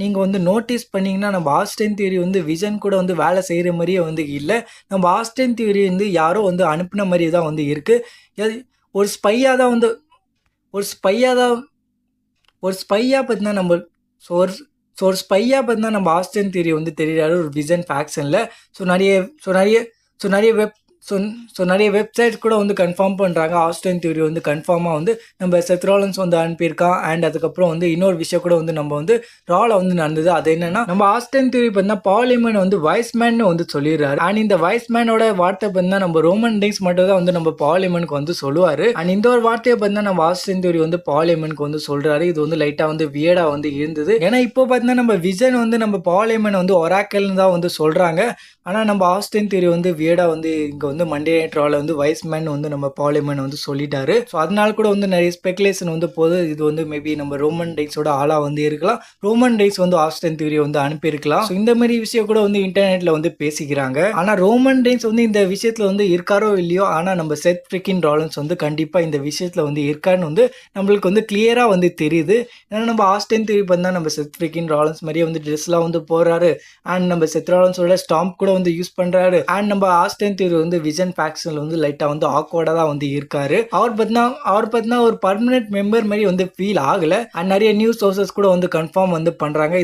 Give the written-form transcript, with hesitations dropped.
நீங்கள் வந்து நோட்டீஸ் பண்ணீங்கன்னா நம்ம ஆஸ்டின் தியரி வந்து விஜன் கூட வந்து வேலை செய்கிற மாதிரியே வந்து இல்லை. நம்ம ஆஸ்டின் தியரி வந்து யாரோ வந்து அனுப்பின மாதிரி தான் வந்து இருக்குது. ஒரு ஸ்பையாக தான் வந்து ஒரு ஸ்பையாக தான் ஒரு ஸ்பையாக பார்த்தீங்கன்னா நம்ம ஸோ ஒரு ஸோ ஒரு ஸ்பையாக பார்த்தீங்கன்னா நம்ம ஆஸ்டின் தியரி வந்து தெரியாரு ஒரு விஜன் ஃபேக்ஷனில். ஸோ நிறைய ஸோ நிறைய ஸோ நிறைய வெப் ஸோ ஸோ நிறைய வெப்சைட்ஸ் கூட வந்து கன்ஃபார்ம் பண்ணுறாங்க ஆஸ்டின் தியரி வந்து கன்ஃபார்மாக வந்து நம்ம செத் ராலன்ஸ் வந்து அனுப்பியிருக்கான். அண்ட் அதுக்கப்புறம் வந்து இன்னொரு விஷயம் கூட வந்து நம்ம வந்து ராவில் வந்து நடந்தது. அது என்னன்னா நம்ம ஆஸ்டின் தியரி பார்த்தீங்கன்னா பார்லிமெண்ட் வந்து வைஸ்மேன் வந்து சொல்லிடுறாரு. அண்ட் இந்த வைஸ்மேனோட வார்த்தை பார்த்தீங்கன்னா நம்ம ரோமன் ரைன்ஸ் மட்டும் தான் வந்து நம்ம பார்லிமெண்ட்க்கு வந்து சொல்லுவார். அண்ட் இந்த ஒரு வார்த்தையை பார்த்தீங்கன்னா நம்ம ஆஸ்டின் தியரி வந்து பார்லிமெண்ட்க்கு வந்து சொல்கிறாரு. இது வந்து லைட்டாக வந்து வியர்டாக வந்து இருந்தது. ஏன்னா இப்போ பார்த்தீங்கன்னா நம்ம விஜன் வந்து நம்ம பார்லிமெண்ட் வந்து ஒராக்கல்னு தான் வந்து சொல்கிறாங்க. ஆனால் நம்ம ஆஸ்டின் தியரி வந்து வியர்டாக வந்து இங்கே வந்து மண்டே நைட் ராவில் வந்து வைஸ்மேன் வந்து நம்ம பார்லிமெண்ட் வந்து சொல்லிட்டாரு. ஸோ அதனால கூட வந்து நிறைய ஸ்பெகுலேஷன் வந்து போது இது வந்து மேபி நம்ம ரோமன் ரைன்ஸோட ஆளாக வந்து இருக்கலாம். ரோமன் ரைன்ஸ் வந்து ஆஸ்டின் தியரி வந்து அனுப்பியிருக்கலாம். ஸோ இந்த மாதிரி விஷயம் கூட வந்து இன்டர்நெட்டில் வந்து பேசிக்கிறாங்க. ஆனால் ரோமன் ரைன்ஸ் வந்து இந்த விஷயத்தில் வந்து இருக்காரோ இல்லையோ, ஆனால் நம்ம செத் ஃப்ரிக்கின் ராலன்ஸ் வந்து கண்டிப்பாக இந்த விஷயத்தில் வந்து இருக்கான்னு வந்து நம்மளுக்கு வந்து கிளியராக வந்து தெரியுது. ஏன்னா நம்ம ஆஸ்டின் தியரி பார்த்தா நம்ம செத் ஃப்ரிக்கின் ராலன்ஸ் மாதிரியே வந்து ட்ரெஸ்லாம் வந்து போடுறாரு. அண்ட் நம்ம செத் ராலன்ஸோட ஸ்டாம்ப் கூட வந்து யூஸ் பண்ணுறாரு. அண்ட் நம்ம ஆஸ்டின் தியரி வந்து விஜன் ஃபேக்ஷனில் வந்து லைட்டாக வந்து ஆக்வர்டாக தான் வந்து இருக்காரு. அவர் பார்த்தீங்கன்னா ஒரு பர்மனெண்ட் மெம்பர் மாதிரி வந்து ஃபீல் ஆகலை. அண்ட் நிறைய நியூஸ் சோர்சஸ் கூட வந்து கன்ஃபார்ம் வந்து பண்ணுறாங்க.